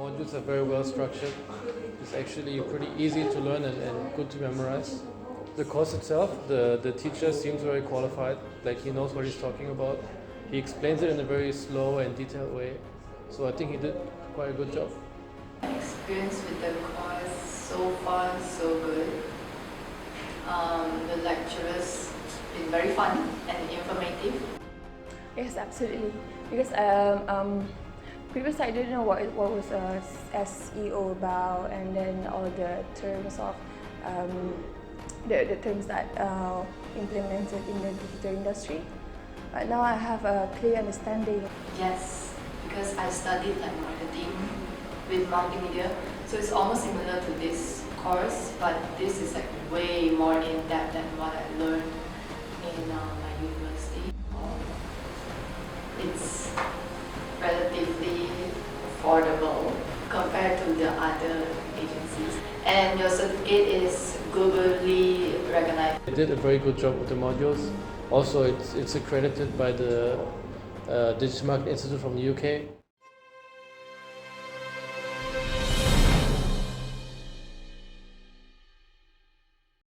modules are very well structured. It's actually pretty easy to learn and good to memorize. The course itself, the teacher seems very qualified, like he knows what he's talking about. He explains it in a very slow and detailed way. So I think he did quite a good job. My experience with the course so far is so good. The lecturers been very fun and informative. Yes, absolutely. Because previously I didn't know what was SEO about, and then all the terms of the terms that implemented in the digital industry. But now I have a clear understanding. Yes, because I studied like marketing with multimedia, so it's almost similar to this course, but this is like way more in depth than what I learned in my university. It's relatively affordable compared to the other agencies, and your certificate is globally recognized. They did a very good job with the modules. Also, it's accredited by the Digital Marketing Institute from the UK.